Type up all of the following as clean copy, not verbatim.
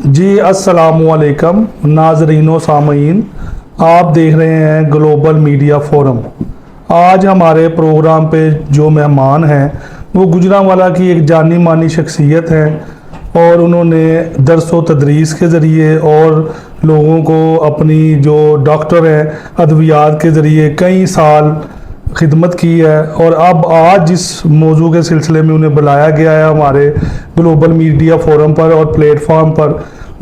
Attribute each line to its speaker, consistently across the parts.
Speaker 1: जी अस्सलामुअलैकुम नाज़रीन सामीन, आप देख रहे हैं ग्लोबल मीडिया फोरम। आज हमारे प्रोग्राम पे जो मेहमान हैं वो गुजरांवाला की एक जानी मानी शख्सियत हैं और उन्होंने दरस व तदरीस के ज़रिए और लोगों को अपनी जो डॉक्टर हैं अद्वियात के ज़रिए कई साल खिदमत की है। और अब आज जिस मौजू के सिलसिले में उन्हें बुलाया गया है हमारे ग्लोबल मीडिया फोरम पर और प्लेटफॉर्म पर,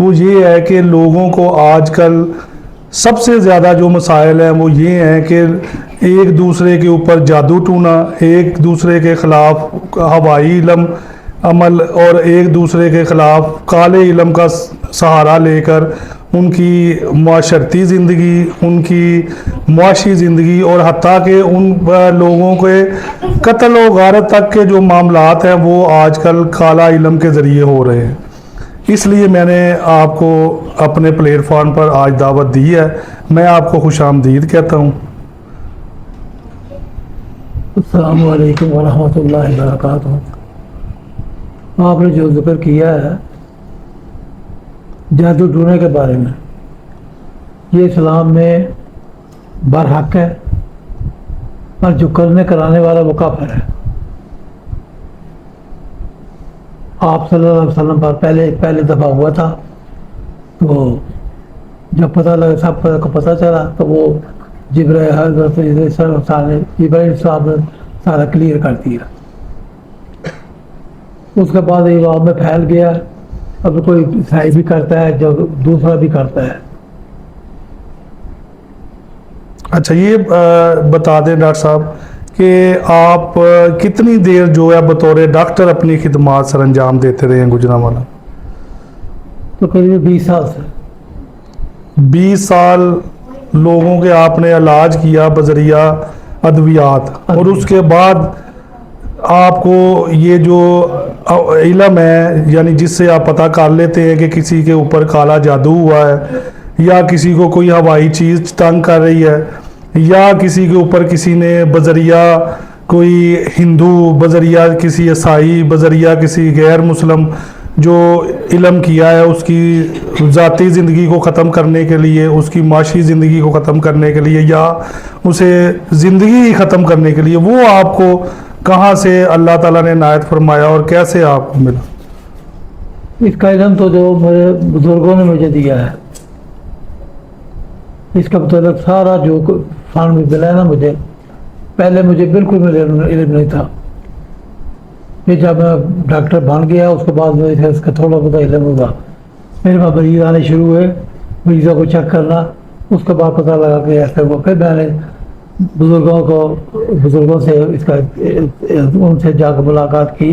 Speaker 1: वो ये है कि लोगों को आजकल सबसे ज़्यादा जो मसाइल हैं वो ये हैं कि एक दूसरे के ऊपर जादू टूना, एक दूसरे के ख़िलाफ़ हवाई इल्म अमल और एक दूसरे के ख़िलाफ़ काले इल्म का सहारा लेकर उनकी माशरती ज़िंदगी, उनकी मुआशी ज़िंदगी और हत्ता के उन लोगों के कत्ल और गारत तक के जो मामलात हैं वो आजकल काला इल्म के ज़रिए हो रहे हैं। इसलिए मैंने आपको अपने प्लेटफॉर्म पर आज दावत दी है। मैं आपको खुशामदीद कहता हूँ।
Speaker 2: अस्सलामु अलैकुम वरहमतुल्लाहि वबरकातुहू। आपने जो जिक्र किया है जादू टूने के बारे में, ये इस्लाम में बरहक है और जो करने कराने वाला वो काफिर है। आप सल्लल्लाहु अलैहि वसल्लम पर पहले दफ़ा हुआ था, तो जब पता लगा, सब को पता चला, तो वो जिब्राइल साहब ने सारा क्लियर कर दिया। उसके बाद ये गाँव में फैल गया। अब कोई ईसाई भी करता है, जो दूसरा भी करता है।
Speaker 1: अच्छा, ये बता दें डॉक्टर साहब कि आप कितनी देर जो है बतौर डॉक्टर अपनी खिदमात सर अंजाम देते रहे हैं गुजरांवाला?
Speaker 2: तो करीब 20 साल से।
Speaker 1: 20 साल लोगों के आपने इलाज किया बजरिया अद्वियात, और उसके बाद आपको ये जो इल्म है, यानी जिससे आप पता कर लेते हैं कि किसी के ऊपर काला जादू हुआ है या किसी को कोई हवाई चीज़ तंग कर रही है या किसी के ऊपर किसी ने बजरिया कोई हिंदू, बजरिया किसी ईसाई, बजरिया किसी गैर मुस्लिम जो इल्म किया है उसकी ज़ाती ज़िंदगी को ख़त्म करने के लिए, उसकी माशी ज़िंदगी को ख़त्म करने के लिए या उसे ज़िंदगी ही ख़त्म करने के लिए, वो आपको कहाँ से अल्लाह ताला ने नायत फरमाया और कैसे आपको मिला?
Speaker 2: इसका इल्म तो जो मेरे बुजुर्गों ने मुझे दिया है, इसका मतलब सारा जो फन में मिला है ना मुझे, पहले मुझे बिल्कुल इल्म नहीं था। ये जब मैं डॉक्टर बन गया उसके बाद मुझे इसका थोड़ा बहुत इल्म हुआ। मेरे पास मरीज आने शुरू हुए, मरीज़ों को चेक करना, उसके बाद पता लगा कि ऐसा हुआ। फिर मैंने बुज़ुर्गों से इसका उनसे जाकर मुलाकात की।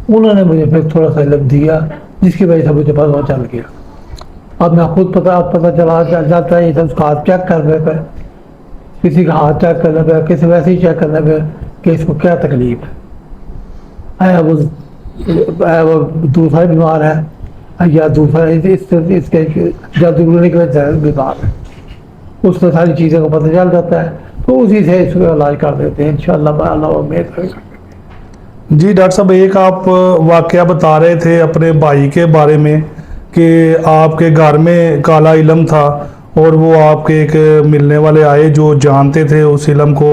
Speaker 2: उन्होंने मुझे फिर थोड़ा सा इल्म दिया, जिसकी वजह से मुझे पता चल गया। अब मैं खुद पता चल जाता है। तो उसका हाथ चेक करने पर, किसी का हाथ चेक करने पर, किसी वैसे ही चेक करने पर कि इसको क्या तकलीफ है, वो दूसरा बीमार है या दूसरा इसके जादू टूने की वजह से बीमार है, उसको सारी चीज़ों को पता चल जाता है। तो उसी से इसका इलाज कर देते हैं इंशाअल्लाह, अल्लाह उम्मीद करेगा।
Speaker 1: जी डॉक्टर साहब, एक आप वाक़या बता रहे थे अपने भाई के बारे में कि आपके घर में काला इल्म था और वो आपके एक मिलने वाले आए जो जानते थे उस इल्म को।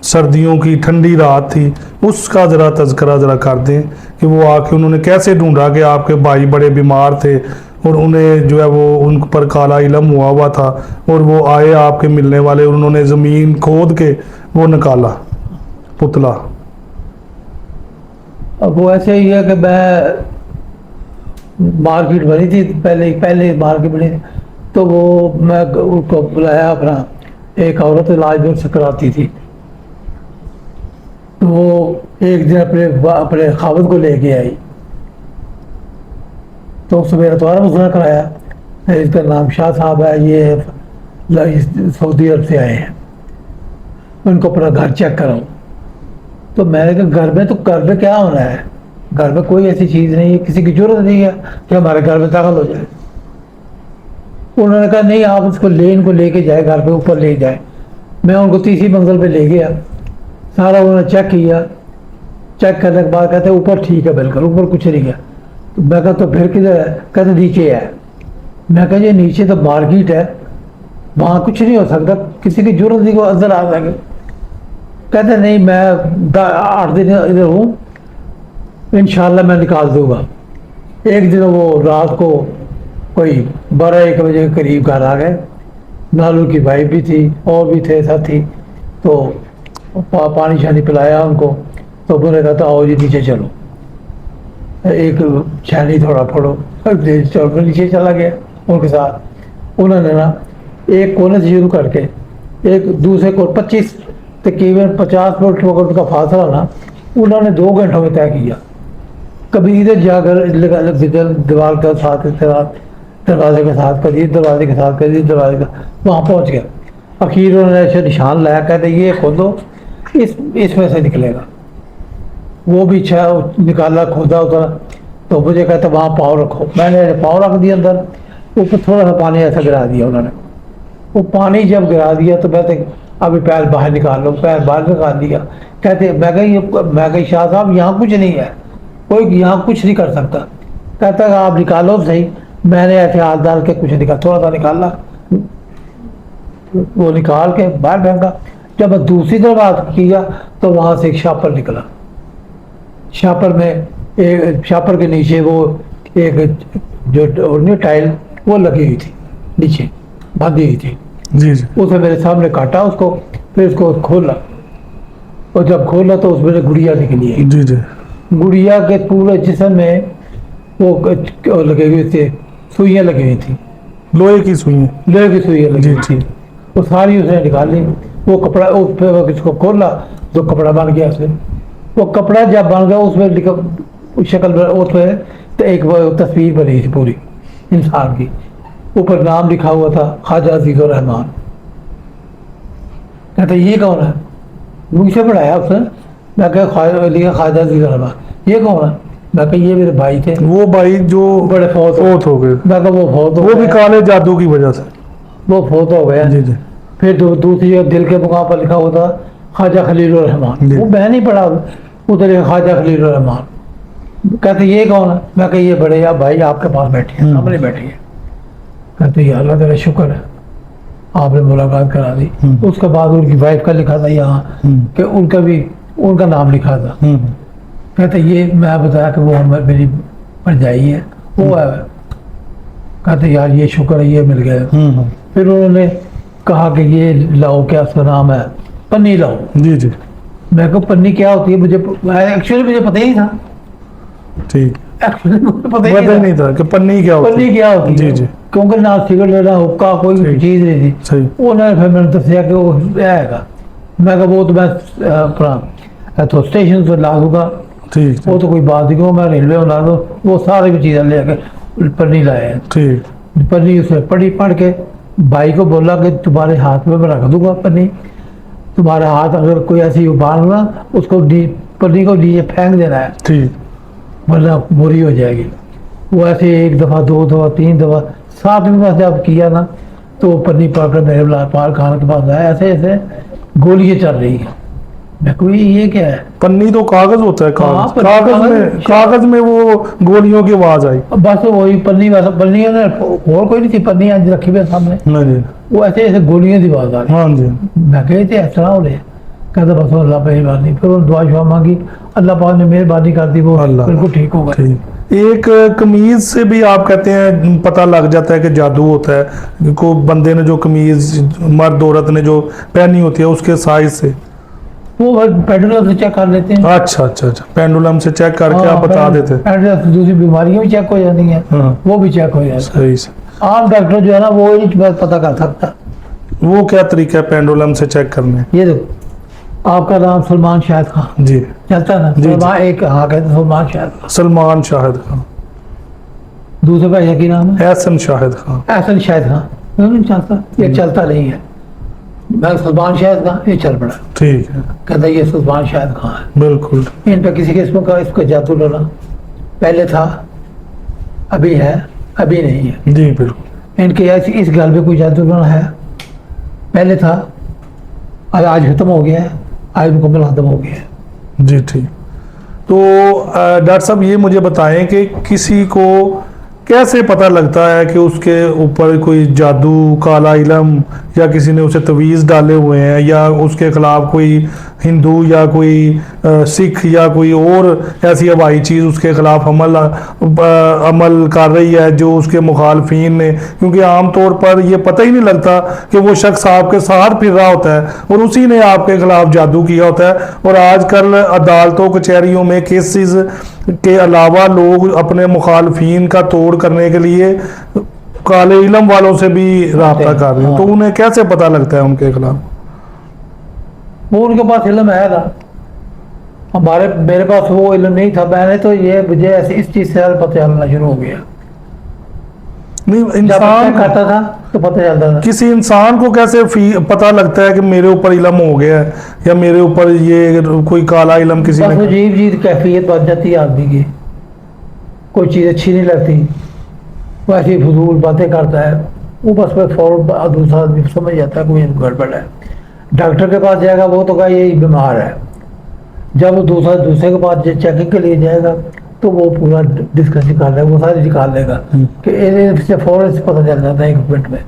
Speaker 1: सर्दियों की ठंडी रात थी, उसका ज़रा तज़किरा ज़रा कर दें कि वो आके उन्होंने कैसे ढूंढा कि आपके भाई बड़े बीमार थे और उन्हें जो है वो उन पर काला इल्म हुआ था और वो आए आपके मिलने वाले और उन्होंने ज़मीन खोद के वो निकाला पुतला।
Speaker 2: अब वो ऐसे ही है कि मैं मार्केट बनी थी, पहले मार्केट बनी थी, तो वो मैं उसको बुलाया, अपना एक औरत इलाज में से कराती थी। तो वो एक दिन अपने खावत को लेके आई, तो उससे मेरा दोबारा मुज़ाकरा कराया। इसका नाम शाह साहब है, ये सऊदी अरब से आए हैं, उनको अपना घर चेक कराओ। तो मैंने कहा घर में क्या होना है, घर में कोई ऐसी चीज़ नहीं है, किसी की जरूरत नहीं है कि हमारे घर में दाखिल हो जाए। उन्होंने कहा नहीं, आप इनको लेके जाए, घर पे ऊपर ले जाए। मैं उनको तीसरी मंजिल पे ले गया, सारा उन्होंने चेक किया। चेक करने के बाद कहते ऊपर ठीक है, बिल्कुल ऊपर कुछ नहीं है। तो मैं कहा तो फिर किधर है? कहते नीचे है। मैं कहा ये नीचे तो मार्केट है, वहाँ कुछ नहीं हो सकता, किसी की जरूरत नहीं को अंदर आ सके। कहते नहीं, मैं 8 दिन इधर हूँ, इंशाल्लाह मैं निकाल दूंगा। एक दिन वो रात को कोई 12-1 बजे के करीब घर आ गए। नालू की वाइफ भी थी और भी थे साथी, तो पानी शानी पिलाया उनको। तो उन्होंने कहा था आओ जी नीचे चलो, एक छानी थोड़ा फोड़ो, चलो नीचे चला गया उनके साथ। उन्होंने ना एक कोने से शुरू करके एक दूसरे को 25 तकरीबन 50 फुट का फासला ना उन्होंने 2 घंटों में तय किया। कभी इधर जाकर दीवार के साथ दरवाजे के साथ, कभी दरवाजे के साथ, कभी दरवाजे का, वहाँ पहुँच गया। आखिर उन्होंने ऐसे निशान लाया, कहते ये खोदो, इसमें से निकलेगा। वो भी निकाला, खोदा उतरा, तो मुझे कहता वहाँ पाँव रखो। मैंने पाँव रख दिया अंदर, ऊपर थोड़ा सा पानी ऐसा गिरा दिया उन्होंने। वो पानी जब गिरा दिया तो कहते अभी पैर बाहर निकाल लो, पैर बाहर निकाल दिया। कहते मैं कही शाह साहब यहाँ कुछ नहीं है, कोई यहाँ कुछ नहीं कर सकता। कहता है आप निकालो सही। मैंने ऐसे हाथ डाल के कुछ निकाल, थोड़ा सा निकाला, वो निकाल के बाहर फेंका। जब मैं दूसरी तरफ हाथ किया तो वहाँ से एक शापर निकला। शापर में एक शापर के नीचे वो एक जो टाइल वो लगी हुई थी, नीचे बांधी हुई थी।
Speaker 1: जी जी।
Speaker 2: उसे मेरे सामने काटा उसको, फिर उसको खोला, और जब खोला तो उसमें गुड़िया निकली है।
Speaker 1: जी जी।
Speaker 2: गुड़िया के पूरे जिस्म में वो लगे हुए थे, सुइयाँ लगी हुई थी,
Speaker 1: लोहे की सुई।
Speaker 2: लोहे की सुइयाँ लगी
Speaker 1: जी
Speaker 2: हुई
Speaker 1: जी।
Speaker 2: थी। वो सारी उसने निकाली। वो कपड़ा उसको खोला तो कपड़ा बन गया उसमें। वो कपड़ा जब बन गया उसमें लिखा उस शक्ल में, उसमें तो एक वो तस्वीर बनी थी पूरी इंसान की। ऊपर नाम लिखा हुआ था ख्वाजा अजीजुर रहमान। कहते ये कौन है? मुझसे पढ़ाया उसने। मैं कहा लिखा ख्वाजा अजीजुर रहमान, ये कौन है? मैं कहा ये मेरे भाई थे,
Speaker 1: वो भाई जो
Speaker 2: बड़े फौत
Speaker 1: हो गए।
Speaker 2: मैं कहा वो फौत हो
Speaker 1: वो भी
Speaker 2: गए।
Speaker 1: काले जादू की वजह से।
Speaker 2: वो फौत हो गया।
Speaker 1: जी जी।
Speaker 2: फिर दूसरी जगह दिल के मुकाम पर लिखा हुआ था ख्वाजा खलीलुर रहमान।
Speaker 1: जी।
Speaker 2: वो मैं नहीं पढ़ा, उधर लिखा ख्वाजा खलीलुर रहमान। कहते ये कौन है? मैं कहा ये बड़े या भाई आपके पास बैठे हैं, सामने बैठे हैं। कहते ये अल्लाह तेरा शुक्र है आपने मुलाकात करा दी। उसके बाद उनकी वाइफ का लिखा था यहाँ कि उनका नाम लिखा था। कहते ये मैं बताया कि वो मेरी भरजाई है, वो है। कहते यार ये शुक्र है ये मिल गया। फिर उन्होंने कहा कि ये लाओ, क्या उसका नाम है, पन्नी लाओ।
Speaker 1: जी जी।
Speaker 2: मैं को पन्नी क्या होती है, मुझे एक्चुअली मुझे पता ही नहीं था।
Speaker 1: ठीक।
Speaker 2: एक्चुअली मुझे पता
Speaker 1: पता ही नहीं था कि पन्नी क्या होती
Speaker 2: पन्नी क्या होती
Speaker 1: जी
Speaker 2: है।
Speaker 1: जी।
Speaker 2: क्योंकि ना सिगरेट लेना, हुक्का, कोई
Speaker 1: ठीक।
Speaker 2: चीज़ नहीं थी।
Speaker 1: सही।
Speaker 2: उन्होंने फिर मैंने दसिया कि वो रहेगा। मैं कहा वो तो मैं अपना तो स्टेशन से ला दूंगा,
Speaker 1: ठीक
Speaker 2: वो तो कोई बात नहीं, क्यों मैं रेलवे में ला दो। वो सारी भी चीज़ें ले आके पन्नी लाए हैं।
Speaker 1: ठीक।
Speaker 2: पन्नी उसने पढ़ के भाई को बोला कि तुम्हारे हाथ में मैं रख दूंगा पन्नी, तुम्हारा हाथ अगर कोई ऐसी बांधना उसको पन्नी को नीचे फेंक देना है,
Speaker 1: ठीक।
Speaker 2: वरना बुरी हो जाएगी। वो ऐसे 1 दफ़ा 2 दफ़ा 3 दफ़ा 7वीं बार जब किया ना तो वो पन्नी पकड़ मेरे पार खान के पास आया, ऐसे ऐसे गोलियां चल रही हैं। मैं कोई ये क्या है?
Speaker 1: पन्नी तो कागज होता है,
Speaker 2: हाँ,
Speaker 1: कागज में वो गोलियों की आवाज आई।
Speaker 2: बस वही पन्नी, वैसा पन्नी और कोई नहीं थी, पन्नी आज रखी हुई है सामने।
Speaker 1: हाँ जी।
Speaker 2: वो ऐसे ऐसे गोलियां की आवाज आ रही।
Speaker 1: हाँ जी।
Speaker 2: मैं कहे थे इस तरह हो रहे, कहते बस अल्लाह मेहरबानी। फिर उन्होंने दुआ शुआ मांगी, अल्लाह पाक ने मेहरबानी कर दी, वो
Speaker 1: अल्लाह।
Speaker 2: बिल्कुल ठीक हो गया।
Speaker 1: ठीक। एक कमीज से भी आप कहते हैं पता लग जाता है कि जादू होता है। को बंदे ने जो कमीज, मर्द औरत ने जो पहनी होती है उसके साइज से
Speaker 2: वो पेंडुलम से चेक कर लेते हैं।
Speaker 1: अच्छा अच्छा अच्छा। पेंडुलम से चेक करके आप बता देते हैं।
Speaker 2: पेंडुलम से दूसरी बीमारियां भी चेक हो जाती हैं,
Speaker 1: हाँ।
Speaker 2: वो भी चेक हो जाती
Speaker 1: सही से।
Speaker 2: है। आम डॉक्टर जो है ना वो ही पता कर सकता।
Speaker 1: वो क्या तरीका है पेंडुलम से चेक करने?
Speaker 2: ये देखो, आपका नाम सलमान शाहिद खान
Speaker 1: जी।
Speaker 2: चलता है ना?
Speaker 1: जी,
Speaker 2: सलमान एक, हाँ कहते हैं सलमान शाहिद खान।
Speaker 1: सलमान शाहिद खान।
Speaker 2: दूसरे का क्या नाम है?
Speaker 1: एहसन शाहिद खान।
Speaker 2: एहसन शाहिद खान। नहीं चलता, ये चलता नहीं है। मैं सलमान शाहिद खान, ये चल पड़ा।
Speaker 1: ठीक है।
Speaker 2: कहता ये सलमान शाहिद खान है।
Speaker 1: बिल्कुल।
Speaker 2: इन पर किसी किस्म का इसको जादू डला पहले था, अभी है, अभी नहीं है।
Speaker 1: जी बिल्कुल।
Speaker 2: इनके इस घर में कोई जादू डला है, पहले था, आज खत्म हो गया है, आज मुकम्मल खत्म हो गया है।
Speaker 1: जी ठीक। तो डॉक्टर साहब ये मुझे बताएं कि किसी को कैसे पता लगता है कि उसके ऊपर कोई जादू, काला इलम, या किसी ने उसे तवीज़ डाले हुए हैं, या उसके खिलाफ कोई हिंदू या कोई सिख या कोई और ऐसी हवाई चीज़ उसके खिलाफ अमल कर रही है जो उसके मुखालफिन ने, क्योंकि आम तौर पर ये पता ही नहीं लगता कि वो शख्स आपके साथ फिर रहा होता है और उसी ने आपके खिलाफ जादू किया होता है। और आजकल अदालतों कचहरियों में केसेस के अलावा लोग अपने मुखालफिन का तोड़ करने के लिए काले इलम वालों से भी रब्ता कर रहे हैं, तो उन्हें कैसे पता लगता है उनके खिलाफ?
Speaker 2: वो उनके पास इल्म है था, मेरे पास वो इल्म नहीं था। मैंने तो ये मुझे ऐसे इस चीज से पता चलना शुरू हो गया।
Speaker 1: नहीं,
Speaker 2: जब
Speaker 1: इंसान
Speaker 2: मैं करता था तो पता चलता था।
Speaker 1: किसी इंसान को कैसे पता लगता है कि मेरे ऊपर इलम हो गया है या मेरे ऊपर ये कोई काला इलम किसी
Speaker 2: बस वो
Speaker 1: ने?
Speaker 2: अजीब अजीब कैफियत बन जाती है आदमी की, कोई चीज़ अच्छी नहीं लगती, वो ऐसी फजूल बातें करता है, वो बस में फौरन दूसरा आदमी समझ जाता है कोई गड़बड़ है। डॉक्टर के पास जाएगा वो तो कहा यही बीमार है, जब वो दूसरे के पास चेकिंग के लिए जाएगा तो वो पूरा डिस्कस निकाल लेगा, वो सारी निकाल लेगा कि इससे फौरन से पता चल जाता है 1 मिनट में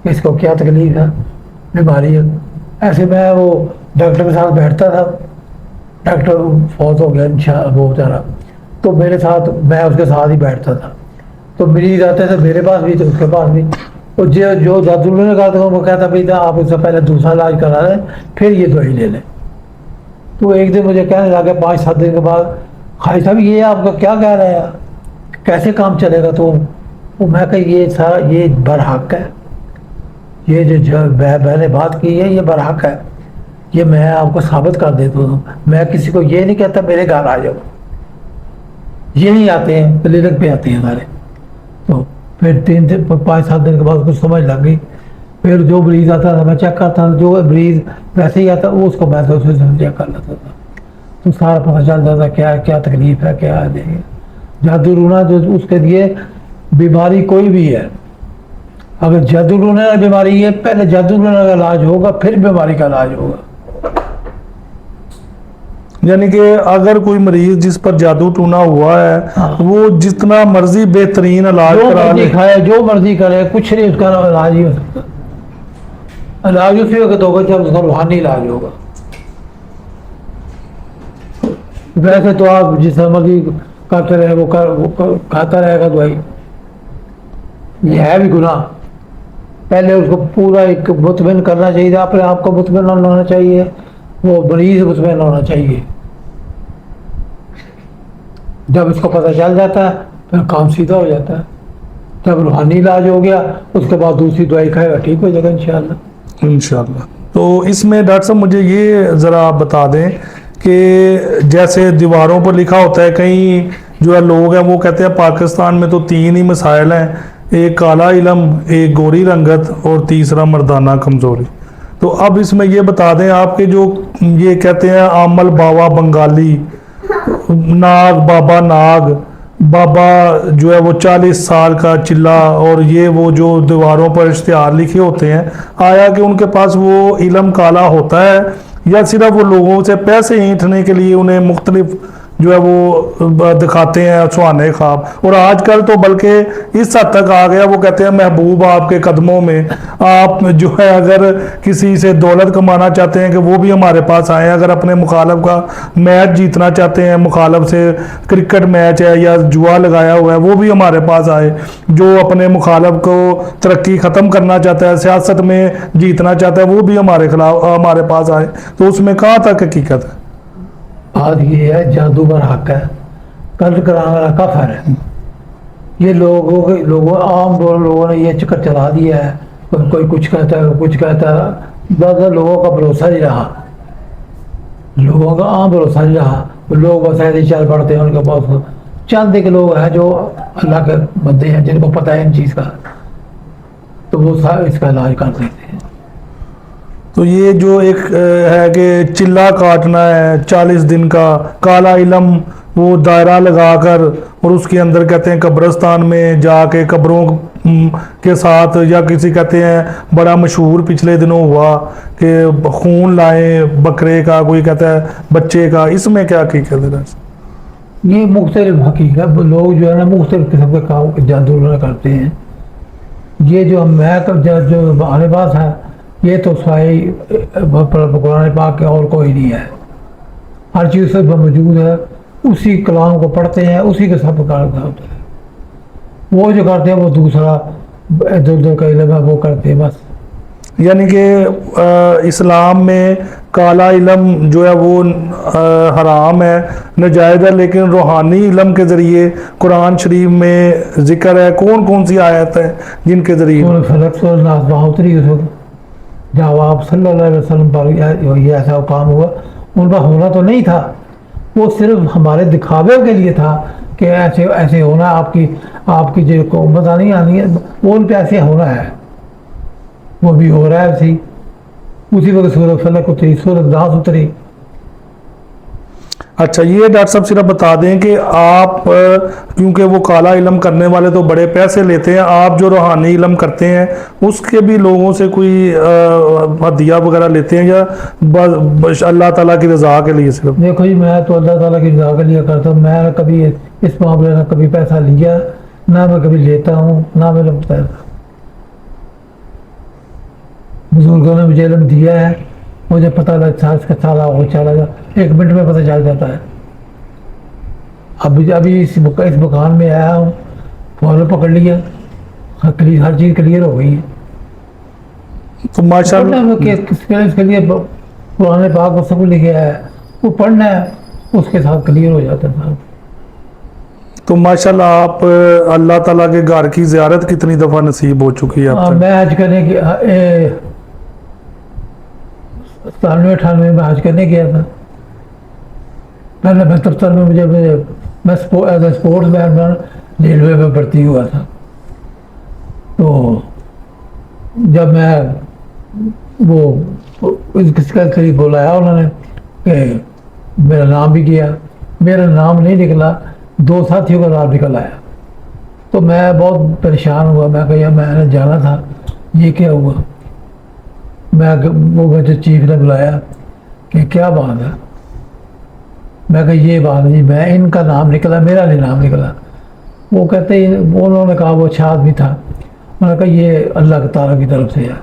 Speaker 2: कि इसको क्या तकलीफ है, बीमारी है। ऐसे मैं वो डॉक्टर के साथ बैठता था, डॉक्टर फौत हो गया वो बेचारा, तो मेरे साथ मैं उसके साथ ही बैठता था, तो मरीज आते थे मेरे पास भी तो उसके पास भी। और जो जादू ने कहा था वो कहता भाई था आप उससे पहले दूसरा इलाज करा लें फिर ये दवाई ले लें। तो एक दिन मुझे कहने लगा 5-7 दिन के बाद, भाई साहब ये आपका क्या कह रहे हैं, कैसे काम चलेगा? तो वो मैं कह ये सारा ये बरहक है, ये जो मैंने बात की है ये बरहक है, ये मैं आपको साबित कर देता हूँ। मैं किसी को ये नहीं कहता मेरे घर आ जाओ, ये नहीं आते हैं, क्लिनिक पे आते हैं सारे। तो फिर 5-7 दिन के बाद कुछ समझ लग गई। फिर जो मरीज आता था मैं चेक करता था, जो मरीज वैसे ही आता वो उसको मैं तो चेक कर लेता था, तो सारा पता चलता था क्या क्या तकलीफ है, क्या है। जादू टूना जो उसके लिए बीमारी कोई भी है, अगर जादू टूने का बीमारी है पहले जादू टूने का इलाज होगा फिर बीमारी का इलाज होगा।
Speaker 1: यानी कि अगर कोई मरीज जिस पर जादू टूना हुआ है
Speaker 2: हाँ।
Speaker 1: वो जितना मर्जी बेहतरीन इलाज
Speaker 2: जो
Speaker 1: करा
Speaker 2: मर्जी
Speaker 1: ले,
Speaker 2: खाए जो मर्जी करे कुछ नहीं उसका इलाज ही हो सकता। इलाज उसी वक्त होगा जब उसका रूहानी इलाज होगा। वैसे तो आप जिस मर्जी करते रहे वो खाता रहेगा दवाई, ये है भी गुनाह। पहले उसको पूरा एक मुतमिन करना चाहिए, अपने आप को मुतमिन होना चाहिए, वो मरीज मुतमिन होना चाहिए। जब उसको पता चल जाता है फिर काम सीधा हो जाता है। जब रूहानी इलाज हो गया उसके बाद दूसरी दवाई खाएगा ठीक हो जाएगा इंशाल्लाह।
Speaker 1: इंशाल्लाह। तो इसमें डॉक्टर साहब मुझे ये ज़रा आप बता दें कि जैसे दीवारों पर लिखा होता है, कई जो है लोग हैं वो कहते हैं पाकिस्तान में तो 3 ही मसाइल हैं, एक काला इलम, एक गोरी रंगत और तीसरा मर्दाना कमज़ोरी। तो अब इसमें ये बता दें आपके जो ये कहते हैं आमल बाबा बंगाली, नाग बाबा नाग, बाबा जो है वो 40 साल का चिल्ला, और ये वो जो दीवारों पर इश्तिहार लिखे होते हैं, आया कि उनके पास वो इलम काला होता है या सिर्फ वो लोगों से पैसे ऐंठने के लिए उन्हें मुख्तलिफ जो है वो दिखाते हैं सुहाने ख्वाब? और आजकल तो बल्कि इस हद तक आ गया, वो कहते हैं महबूब आपके कदमों में, आप जो है अगर किसी से दौलत कमाना चाहते हैं कि वो भी हमारे पास आए, अगर अपने मुखालफ का मैच जीतना चाहते हैं, मुखालफ से क्रिकेट मैच है या जुआ लगाया हुआ है वो भी हमारे पास आए, जो अपने मुखालफ को तरक्की ख़त्म करना चाहता है, सियासत में जीतना चाहता है वो भी हमारे पास आए। तो उसमें कहाँ तक हकीकत है?
Speaker 2: बात ये है जादू पर हक है, कर्ज कराने वाला काफिर है। ये आम लोगों ने ये चक्कर चला दिया है, कोई कुछ कहता है कुछ कहता है, ज़्यादा लोगों का भरोसा नहीं रहा, लोगों का आम भरोसा नहीं रहा। लोग बस ऐसे चल पड़ते हैं, उनके पास चंद एक लोग हैं जो अल्लाह के बंदे हैं जिनको पता है इन चीज़ का, तो वो इसका इलाज कर देते हैं।
Speaker 1: तो ये जो एक है कि चिल्ला काटना है 40 दिन का, काला इलम वो दायरा लगाकर और उसके अंदर कहते हैं कब्रिस्तान में जाके कब्रों के साथ, या किसी कहते हैं बड़ा मशहूर पिछले दिनों हुआ कि खून लाए बकरे का, कोई कहता है बच्चे का, इसमें क्या हकीकत है?
Speaker 2: ये मुख्तलिफ हकीकत लोग जो है ना मुख्तलिफ किस्म के काम जादू करते हैं। ये जो जो हमारे पास है ये तो सही कुरान पाक के और कोई नहीं है। हर चीज़ सब मौजूद है, उसी कलाम को पढ़ते हैं, उसी के सब करता होता है। वो जो करते हैं वो दूसरा इधर उधर का इल्म है वो करते हैं बस।
Speaker 1: यानी कि इस्लाम में काला इलम जो है वो हराम है, नाजायज़ है, लेकिन रूहानी इलम के ज़रिए कुरान शरीफ में जिक्र है। कौन कौन सी आयत है जिनके ज़रिए?
Speaker 2: जब आप सल्लल्लाहु अलैहि वसल्लम पर ये ऐसा काम हुआ, उन पर होना तो नहीं था, वो सिर्फ हमारे दिखावे के लिए था कि ऐसे ऐसे होना, आपकी जो उम्मत आनी है वो उन पे ऐसे होना है, वो भी हो रहा है ऐसे ही। उसी वक्त सूरत फलक उतरी, सूरत नास उतरी।
Speaker 1: अच्छा, ये डॉक्टर साहब सिर्फ बता दें कि आप क्योंकि वो काला इलम करने वाले तो बड़े पैसे लेते हैं, आप जो रूहानी इलम करते हैं उसके भी लोगों से कोई हदिया वगैरह लेते हैं या बस अल्लाह ताला की रज़ा के लिए सिर्फ?
Speaker 2: देखो जी, मैं तो अल्लाह ताला की रज़ा के लिए करता हूँ। मैं कभी इस मामले में कभी पैसा लिया ना, मैं कभी लेता हूँ ना मैंने बताया। बुजुर्गों ने मुझे इल्म दिया है, मुझे पता लगता है इसका साला हो चला जा, 1 मिनट में पता चल जाता है। अभी इस मकान में आया हूँ, फॉलो पकड़ लिया, हर चीज़ क्लियर हो गई है।
Speaker 1: तो माशाल्लाह
Speaker 2: इसके लिए पुराने पाक को सब लिखे है, वो पढ़ना है, उसके साथ क्लियर हो जाता है।
Speaker 1: तो माशाल्लाह आप अल्लाह ताला के घर की ज़ियारत कितनी दफ़ा नसीब हो चुकी है आप?
Speaker 2: मैं हज करने की 97-98 में हज करने गया था। पहले 72 में मैं as a sportsman railway में भर्ती हुआ था। तो जब मैं वो किसका करीब बुलाया उन्होंने कि मेरा नाम भी किया, मेरा नाम नहीं निकला, 2 साथियों का नाम निकल आया। तो मैं बहुत परेशान हुआ। मैं कहा मैंने जाना था, ये क्या हुआ? मुझे चीफ ने बुलाया कि क्या बात है? मैं कहा ये बात नहीं, मैं इनका नाम निकला, मेरा नहीं नाम निकला। वो कहते उन्होंने कहा वो अच्छा आदमी था। मैंने कहा ये अल्लाह ताला की तरफ से है,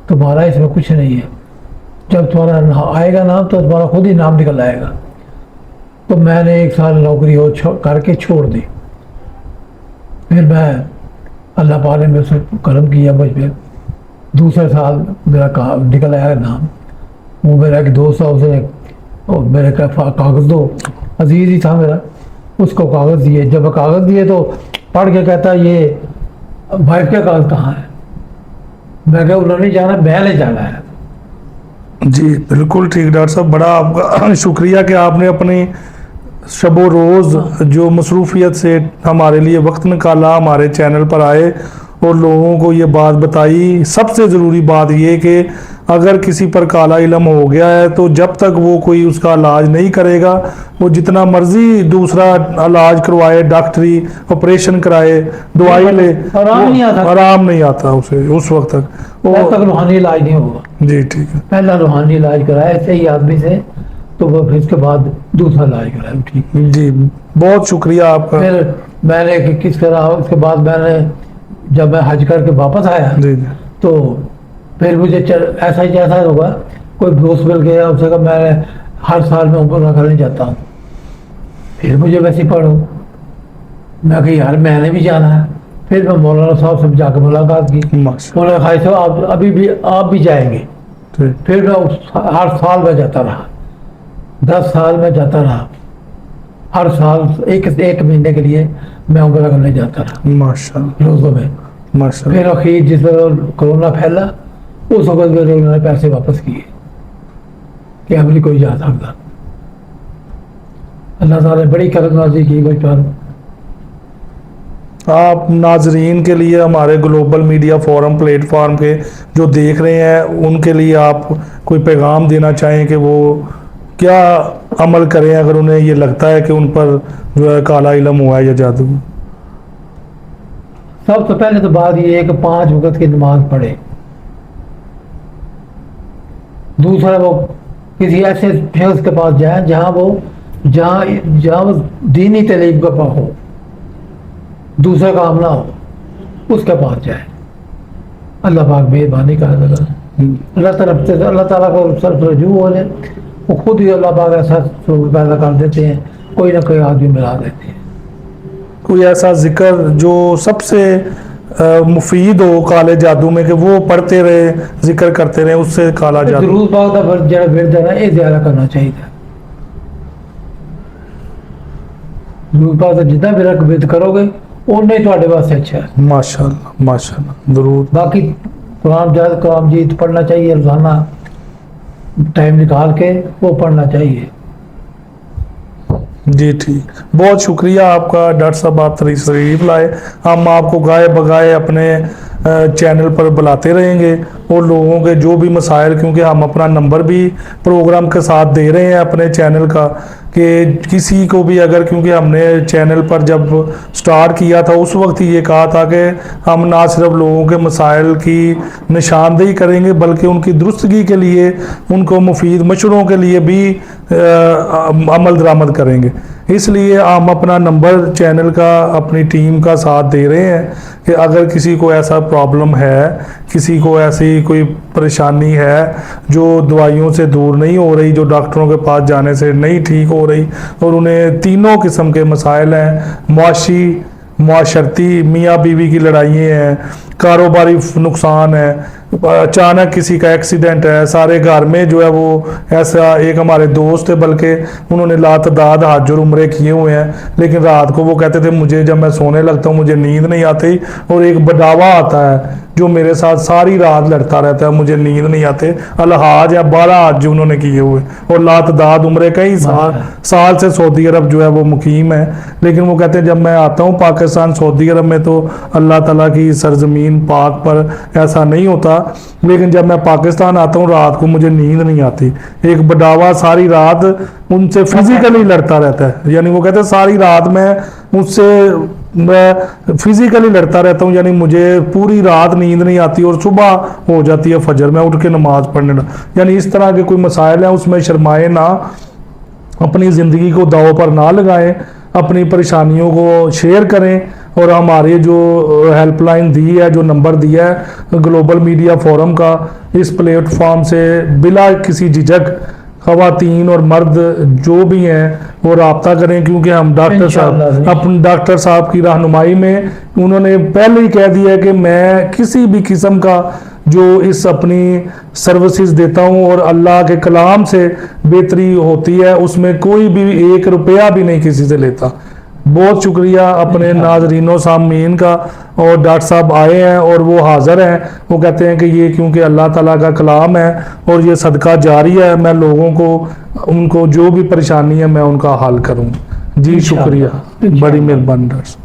Speaker 2: तुम्हारा इसमें कुछ नहीं है। जब तुम्हारा आएगा नाम तो तुम्हारा खुद ही नाम निकल आएगा। तो मैंने 1 साल नौकरी करके छोड़ दी। फिर मैं अल्लाह पाक ने मुझसे करम किया मुझ पर, दूसरे साल मेरा निकल आया नाम। वो मेरा एक दोस्त था, उसने मेरे कागज़ दो, अजीज़ ही था मेरा, उसको कागज़ दिए। जब कागज़ दिए तो पढ़ के कहता ये वाइफ के कागज़ कहाँ है? मैं कहा उन्होंने जाना, मैंने जाना है।
Speaker 1: जी बिल्कुल ठीक डॉक्टर साहब, बड़ा आपका शुक्रिया कि आपने अपनी शबो रोज़ जो मसरूफियत से हमारे लिए वक्त निकाला, हमारे चैनल पर आए और लोगों को ये बात बताई। सबसे ज़रूरी बात ये कि अगर किसी पर काला इलम हो गया है तो जब तक वो कोई उसका इलाज नहीं करेगा, वो जितना मर्जी दूसरा इलाज करवाए, डॉक्टरी ऑपरेशन कराए, दवाई ले, आराम नहीं आता उसे उस वक्त तक।
Speaker 2: तब तक रूहानी इलाज नहीं होगा।
Speaker 1: जी ठीक है।
Speaker 2: पहला रूहानी इलाज कराया सही आदमी से, तो वो फिर इसके बाद दूसरा इलाज कराया, ठीक।
Speaker 1: जी बहुत शुक्रिया आपका।
Speaker 2: फिर मैंने किस तरह उसके बाद मैंने जब मैं हज करके वापस आया
Speaker 1: जी
Speaker 2: तो फिर मुझे ऐसा ही जैसा होगा, कोई दोस्त मिल गया, उससे कहा मैं हर साल में उम्र करने जाता हूँ, फिर मुझे वैसे पढ़ो। मैं कही यार मैंने भी जाना है। फिर मैं मौलाना साहब से जाकर मुलाकात की। उन्होंने कहा साहब आप अभी भी आप भी जाएंगे? फिर मैं हर साल में जाता रहा, 10 साल में जाता रहा। हर साल एक महीने के लिए मैं उम्र करने जाता रहा
Speaker 1: माशाल्लाह
Speaker 2: रोज़ों में।
Speaker 1: माशाल्लाह।
Speaker 2: फिर आखिर जिस वक्त कोरोना फैला उस वक्त मेरे उन्होंने पैसे वापस किए कि अब नहीं कोई जा सकता। अल्लाह ताला ने बड़ी करम नवाज़ी की मुझ पर।
Speaker 1: आप नाजरीन के लिए हमारे ग्लोबल मीडिया फोरम प्लेटफॉर्म के जो देख रहे हैं उनके लिए आप कोई पैगाम देना चाहें कि वो क्या अमल करें अगर उन्हें ये लगता है कि उन पर जो है काला इलम हुआ है या जादू?
Speaker 2: सबसे पहले तो बात ये है कि 5 वक्त की नमाज पढ़े। दूसरा वो किसी ऐसे शख्स के पास जाए जहाँ वो जहाँ जहाँ दीनी तालीम का पास हो, दूसरा काम ना हो, उसके पास जाए। अल्लाह पाक मेहरबानी करेगा। अल्लाह ताला को सरफ रजू हो जाए, वो खुद ही अल्लाह पाक ऐसा स्वरूप पैदा कर देते हैं, कोई ना कोई आदमी मिला देते हैं।
Speaker 1: कोई ऐसा जिक्र जो सबसे मुफीद हो काले जादू में, कि वो पढ़ते रहे, जिक्र करते रहे, उससे काला जादू।
Speaker 2: दरूद पाक का जरा विरद है ना, ये ज्यादा करना चाहिए। दरूद पाक का जितना विरद करोगे उन्ना ही ਤੁਹਾਡੇ वास्ते अच्छा है।
Speaker 1: माशाल्लाह माशाल्लाह। दरूद।
Speaker 2: बाकी कलाम जीत पढ़ना चाहिए, रोजाना टाइम निकाल के वो पढ़ना चाहिए।
Speaker 1: जी ठीक, बहुत शुक्रिया आपका डॉक्टर साहब, आप तशरीफ लाए। हम आपको गाए बगाए अपने चैनल पर बुलाते रहेंगे, और लोगों के जो भी मसाइल, क्योंकि हम अपना नंबर भी प्रोग्राम के साथ दे रहे हैं अपने चैनल का, कि किसी को भी अगर, क्योंकि हमने चैनल पर जब स्टार्ट किया था उस वक्त ही ये कहा था कि हम ना सिर्फ लोगों के मसाइल की निशानदेही करेंगे, बल्कि उनकी दुरुस्तगी के लिए, उनको मुफीद मशवरों के लिए भी अमल दरामद करेंगे। इसलिए हम अपना नंबर चैनल का अपनी टीम का साथ दे रहे हैं कि अगर किसी को ऐसा प्रॉब्लम है, किसी को ऐसी कोई परेशानी है जो दवाइयों से दूर नहीं हो रही, जो डॉक्टरों के पास जाने से नहीं ठीक हो रही, और उन्हें तीनों किस्म के मसाइल हैं, मुआशी, मुआशरती, मियाँ बीवी की लड़ाइयाँ हैं, कारोबारी नुकसान है, अचानक किसी का एक्सीडेंट है, सारे घर में जो है वो, ऐसा एक हमारे दोस्त है, बल्कि उन्होंने लातदाद हज और उम्रे किए हुए हैं, लेकिन रात को वो कहते थे मुझे, जब मैं सोने लगता हूँ मुझे नींद नहीं आती, और एक बडावा आता है जो मेरे साथ सारी रात लड़ता रहता है, मुझे नींद नहीं आते। अलहाज या 12 हज उन्होंने किए हुए, और लातदाद उम्रे कई साल से सऊदी अरब जो है वो मुकीम है, लेकिन वो कहते हैं जब मैं आता हूँ पाकिस्तान, सऊदी अरब में तो अल्लाह ताला की सरजमीन पाक पर ऐसा नहीं होता, लेकिन जब मैं पाकिस्तान आता हूँ रात को मुझे नींद नहीं आती। एक बडावा सारी रात उनसे फिजिकली लड़ता रहता है, यानी वो कहते हैं सारी रात मैं फिजिकली लड़ता रहता हूँ, यानी मुझे पूरी रात नींद नहीं आती, और सुबह हो जाती है फजर में उठ के नमाज पढ़ने लगा। यानी इस तरह के कोई मसाइल हैं, उसमें शर्माए ना, अपनी ज़िंदगी को दाव पर ना लगाएं, अपनी परेशानियों को शेयर करें, और हमारे जो हेल्पलाइन दी है, जो नंबर दिया है ग्लोबल मीडिया फोरम का, इस प्लेटफॉर्म से बिला किसी झिझक ख़वातीन और मर्द जो भी हैं वो रब्ता करें, क्योंकि हम डॉक्टर साहब, अपने डॉक्टर साहब की रहनुमाई में उन्होंने पहले ही कह दिया कि मैं किसी भी किस्म का जो इस अपनी सर्विसेज देता हूँ, और अल्लाह के कलाम से बेहतरी होती है, उसमें कोई भी 1 रुपया भी नहीं किसी से लेता। बहुत शुक्रिया अपने नाजरीनों सामीन का, और डॉक्टर साहब आए हैं और वो हाज़िर हैं, वो कहते हैं कि ये क्योंकि अल्लाह ताला का कलाम है और ये सदका जारी है, मैं लोगों को, उनको जो भी परेशानी है मैं उनका हल करूँ। जी शुक्रिया, बड़ी मेहरबानी डॉक्टर साहब।